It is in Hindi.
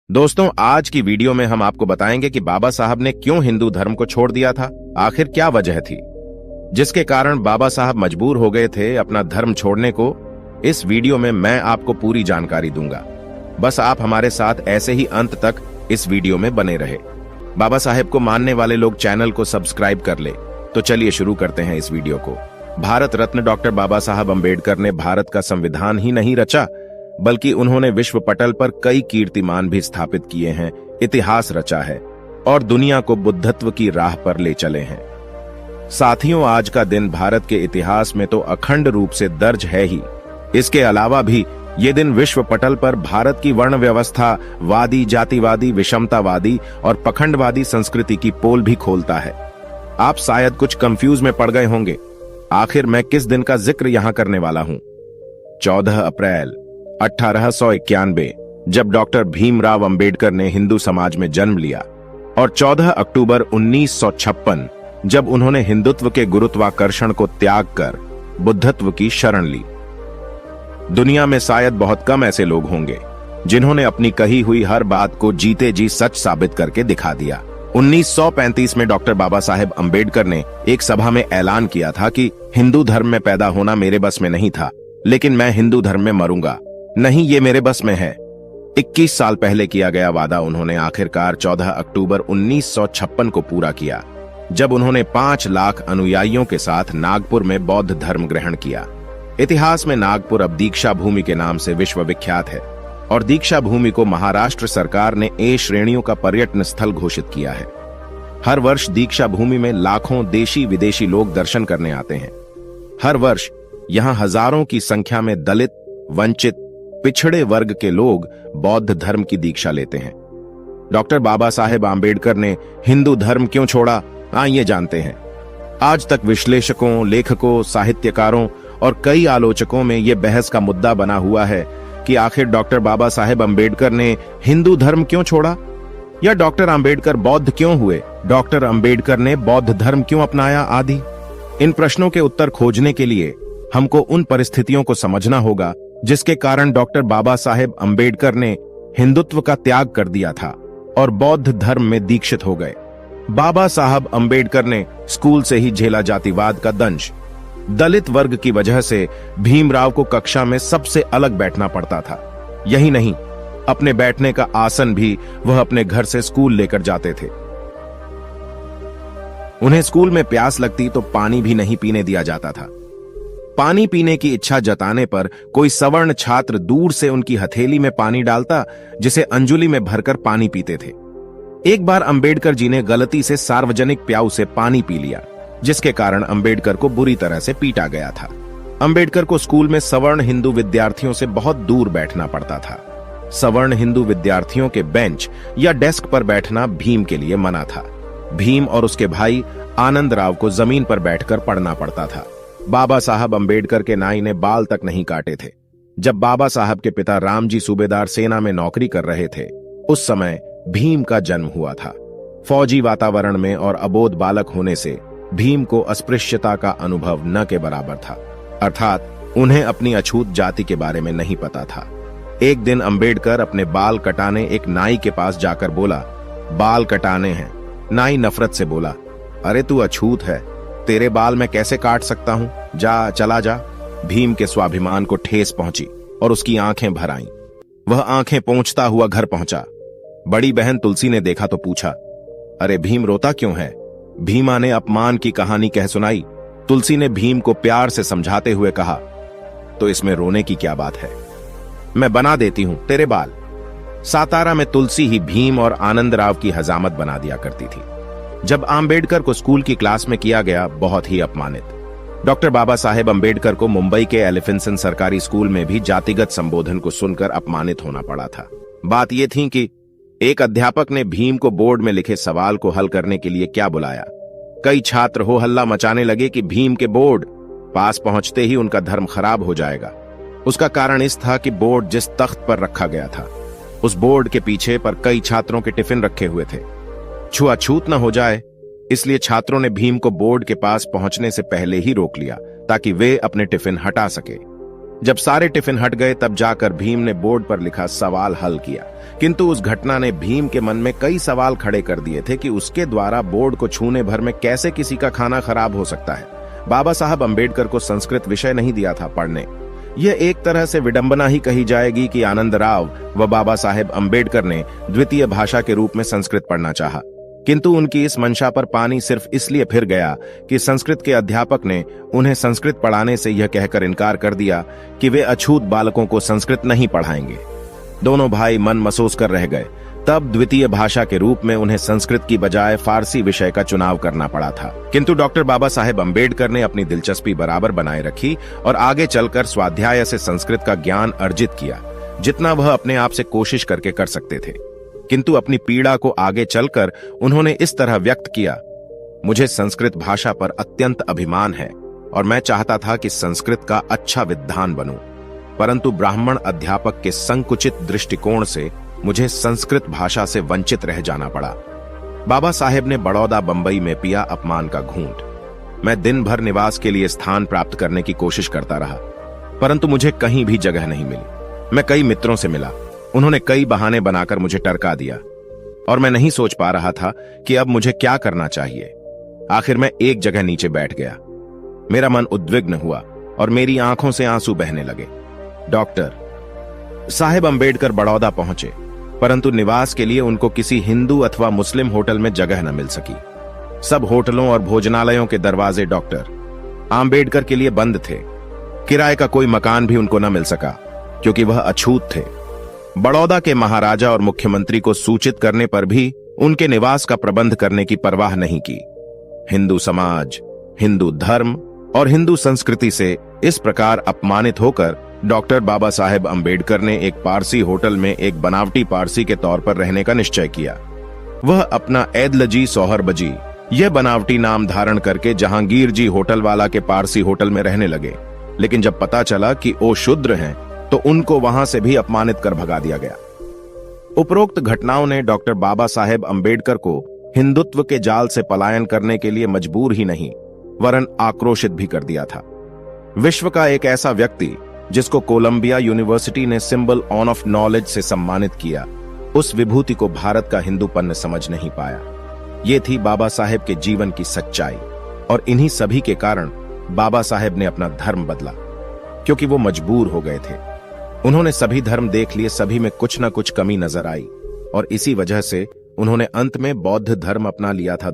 दोस्तों, आज की वीडियो में हम आपको बताएंगे कि बाबा साहब ने क्यों हिंदू धर्म को छोड़ दिया था। आखिर क्या वजह थी जिसके कारण बाबा साहब मजबूर हो गए थे अपना धर्म छोड़ने को। इस वीडियो में मैं आपको पूरी जानकारी दूंगा। बस आप हमारे साथ ऐसे ही अंत तक इस वीडियो में बने रहे। बाबा साहेब को मानने वाले लोग चैनल को सब्सक्राइब कर ले। तो चलिए शुरू करते हैं इस वीडियो को। भारत रत्न डॉक्टर बाबा साहब अम्बेडकर ने भारत का संविधान ही नहीं रचा, बल्कि उन्होंने विश्व पटल पर कई कीर्तिमान भी स्थापित किए हैं, इतिहास रचा है और दुनिया को बुद्धत्व की राह पर ले चले हैं। साथियों, आज का दिन भारत के इतिहास में तो अखंड रूप से दर्ज है ही। इसके अलावा भी ये दिन विश्व पटल पर भारत की वर्ण व्यवस्था, वादी, जातिवादी, विषमतावादी और पखंडवादी संस्कृति की पोल भी खोलता है। आप शायद कुछ कंफ्यूज में पड़ गए होंगे, आखिर मैं किस दिन का जिक्र यहां करने वाला हूं। 14 अप्रैल 1891 जब डॉक्टर भीमराव अंबेडकर ने हिंदू समाज में जन्म लिया, और 14 अक्टूबर 1956 जब उन्होंने हिंदुत्व के गुरुत्वाकर्षण को त्याग कर बुद्धत्व की शरण ली। दुनिया में शायद बहुत कम ऐसे लोग होंगे जिन्होंने अपनी कही हुई हर बात को जीते जी सच साबित करके दिखा दिया। 1935 में डॉक्टर बाबा साहेब अम्बेडकर ने एक सभा में ऐलान किया था कि हिंदू धर्म में पैदा होना मेरे बस में नहीं था, लेकिन मैं हिंदू धर्म में मरूंगा नहीं, ये मेरे बस में है। 21 साल पहले किया गया वादा उन्होंने आखिरकार 14 अक्टूबर 1956 को पूरा किया, जब उन्होंने 5 लाख अनुयायियों के साथ नागपुर में बौद्ध धर्म ग्रहण किया। इतिहास में नागपुर अब दीक्षा भूमि के नाम से विश्व विख्यात है, और दीक्षा भूमि को महाराष्ट्र सरकार ने ए श्रेणियों का पर्यटन स्थल घोषित किया है। हर वर्ष दीक्षा भूमि में लाखों देशी विदेशी लोग दर्शन करने आते हैं। हर वर्ष यहां हजारों की संख्या में दलित, वंचित, पिछड़े वर्ग के लोग बौद्ध धर्म की दीक्षा लेते हैं। डॉक्टर बाबा साहेब आम्बेडकर ने हिंदू धर्म क्यों छोड़ा, आइए जानते हैं। आज तक विश्लेषकों, लेखकों, साहित्यकारों और कई आलोचकों में यह बहस का मुद्दा बना हुआ है कि आखिर डॉक्टर बाबा साहेब अम्बेडकर ने हिंदू धर्म क्यों छोड़ा, या डॉक्टर अम्बेडकर बौद्ध क्यों हुए, डॉक्टर अम्बेडकर ने बौद्ध धर्म क्यों अपनाया आदि। इन प्रश्नों के उत्तर खोजने के लिए हमको उन परिस्थितियों को समझना होगा जिसके कारण डॉक्टर बाबा साहेब अम्बेडकर ने हिंदुत्व का त्याग कर दिया था और बौद्ध धर्म में दीक्षित हो गए। बाबा साहब अम्बेडकर ने स्कूल से ही झेला जातिवाद का दंश। दलित वर्ग की वजह से भीमराव को कक्षा में सबसे अलग बैठना पड़ता था। यही नहीं, अपने बैठने का आसन भी वह अपने घर से स्कूल लेकर जाते थे। उन्हें स्कूल में प्यास लगती तो पानी भी नहीं पीने दिया जाता था। पानी पीने की इच्छा जताने पर कोई सवर्ण छात्र दूर से उनकी हथेली में पानी डालता, जिसे अंजुली में भरकर पानी पीते थे। एक बार अंबेडकर जी ने गलती से सार्वजनिक प्याऊ से पानी पी लिया, जिसके कारण अंबेडकर को बुरी तरह से पीटा गया था। अंबेडकर को स्कूल में सवर्ण हिंदू विद्यार्थियों से बहुत दूर बैठना पड़ता था। सवर्ण हिंदू विद्यार्थियों के बेंच या डेस्क पर बैठना भीम के लिए मना था। भीम और उसके भाई आनंद राव को जमीन पर बैठकर पढ़ना पड़ता था। बाबा साहब अम्बेडकर के नाई ने बाल तक नहीं काटे थे। जब बाबा साहब के पिता रामजी सूबेदार सेना में नौकरी कर रहे थे, उस समय भीम का जन्म हुआ था। फौजी वातावरण में और अबोध बालक होने से भीम को अस्पृश्यता का अनुभव न के बराबर था, अर्थात उन्हें अपनी अछूत जाति के बारे में नहीं पता था। एक दिन अंबेडकर अपने बाल कटाने एक नाई के पास जाकर बोला, बाल कटाने हैं। नाई नफरत से बोला, अरे तू अछूत है, तेरे बाल मैं कैसे काट सकता हूं, जा, चला जा। भीम के स्वाभिमान को ठेस पहुंची और उसकी आंखें भर आईं। वह आंखें पोंछता हुआ घर पहुंचा। बड़ी बहन तुलसी ने देखा तो पूछा, अरे भीम रोता क्यों है? भीमा ने अपमान की कहानी कह सुनाई। तुलसी ने भीम को प्यार से समझाते हुए कहा, तो इसमें रोने की क्या बात है, मैं बना देती हूं तेरे बाल। सातारा में तुलसी ही भीम और आनंद राव की हजामत बना दिया करती थी। जब आम्बेडकर को स्कूल की क्लास में किया गया, बहुत ही अपमानित। डॉक्टर बाबा साहेब अम्बेडकर को मुंबई के एलिफिंसन सरकारी स्कूल में भी जातिगत संबोधन को सुनकर अपमानित होना पड़ा था। बात यह थी कि एक अध्यापक ने भीम को बोर्ड में लिखे सवाल को हल करने के लिए क्या बुलाया। कई छात्र हो हल्ला मचाने लगे कि भीम के बोर्ड पास पहुंचते ही उनका धर्म खराब हो जाएगा। उसका कारण इस था कि बोर्ड जिस तख्त पर रखा गया था, उस बोर्ड के पीछे पर कई छात्रों के टिफिन रखे हुए थे। छुआछूत न हो जाए, इसलिए छात्रों ने भीम को बोर्ड के पास पहुंचने से पहले ही रोक लिया, ताकि वे अपने टिफिन हटा सके। जब सारे टिफिन हट गए, तब जाकर भीम ने बोर्ड पर लिखा सवाल हल किया किंतु उस घटना ने भीम के मन में कई सवाल खड़े कर दिए थे कि उसके द्वारा बोर्ड को छूने भर में कैसे किसी का खाना खराब हो सकता है। बाबा साहब अंबेडकर को संस्कृत विषय नहीं दिया था पढ़ने। यह एक तरह से विडंबना ही कही जाएगी कि आनंदराव व बाबा साहेब अंबेडकर ने द्वितीय भाषा के रूप में संस्कृत पढ़ना चाहा, किंतु उनकी इस मंशा पर पानी सिर्फ इसलिए फिर गया कि संस्कृत के अध्यापक ने उन्हें संस्कृत पढ़ाने से यह कहकर इनकार कर दिया कि वे अछूत बालकों को संस्कृत नहीं पढ़ाएंगे। दोनों भाई मन महसूस कर रह गए। तब द्वितीय भाषा के रूप में उन्हें संस्कृत की बजाय फारसी विषय का चुनाव करना पड़ा था। किंतु डॉक्टर बाबा साहेब अंबेडकर ने अपनी दिलचस्पी बराबर बनाए रखी और आगे चलकर स्वाध्याय से संस्कृत का ज्ञान अर्जित किया, जितना वह अपने आप से कोशिश करके कर सकते थे। किंतु अपनी पीड़ा को आगे चलकर उन्होंने इस तरह व्यक्त किया, मुझे संस्कृत भाषा पर अत्यंत अभिमान है और मैं चाहता था कि संस्कृत का अच्छा विद्वान बनूं, परंतु ब्राह्मण अध्यापक के संकुचित दृष्टिकोण से मुझे संस्कृत भाषा से वंचित रह जाना पड़ा। बाबा साहेब ने बड़ौदा बंबई में पिया अपमान का घूंट। मैं दिन भर निवास के लिए स्थान प्राप्त करने की कोशिश करता रहा, परंतु मुझे कहीं भी जगह नहीं मिली। मैं कई मित्रों से मिला, उन्होंने कई बहाने बनाकर मुझे टरका दिया और मैं नहीं सोच पा रहा था कि अब मुझे क्या करना चाहिए। आखिर मैं एक जगह नीचे बैठ गया। मेरा मन उद्विग्न हुआ और मेरी आंखों से आंसू बहने लगे। डॉक्टर साहेब अंबेडकर बड़ौदा पहुंचे, परंतु निवास के लिए उनको किसी हिंदू अथवा मुस्लिम होटल में जगह न मिल सकी। सब होटलों और भोजनालयों के दरवाजे डॉक्टर आंबेडकर के लिए बंद थे। किराए का कोई मकान भी उनको न मिल सका क्योंकि वह अछूत थे। बड़ौदा के महाराजा और मुख्यमंत्री को सूचित करने पर भी उनके निवास का प्रबंध करने की परवाह नहीं की। हिंदू समाज, हिंदू धर्म और हिंदू संस्कृति से इस प्रकार अपमानित होकर डॉक्टर बाबा साहेब अंबेडकर ने एक पारसी होटल में एक बनावटी पारसी के तौर पर रहने का निश्चय किया। वह अपना ऐदलजी सोहरबजी यह बनावटी नाम धारण करके जहांगीर जी होटल वाला के पारसी होटल में रहने लगे, लेकिन जब पता चला कि वो शूद्र हैं तो उनको वहां से भी अपमानित कर भगा दिया गया। उपरोक्त घटनाओं ने डॉक्टर बाबा साहेब अंबेडकर को हिंदुत्व के जाल से पलायन करने के लिए मजबूर ही नहीं वरन आक्रोशित भी कर दिया था। विश्व का एक ऐसा व्यक्ति जिसको कोलंबिया यूनिवर्सिटी ने सिंबल ऑफ नॉलेज से सम्मानित किया, उस विभूति को भारत का हिंदूपन समझ नहीं पाया। ये थी बाबा साहेब के जीवन की सच्चाई और इन्हीं सभी के कारण बाबा साहेब ने अपना धर्म बदला, क्योंकि वो मजबूर हो गए थे। उन्होंने सभी धर्म देख लिए, सभी में कुछ न कुछ कमी नजर आई और इसी वजह से उन्होंने अंत में बौद्ध धर्म अपना लिया था।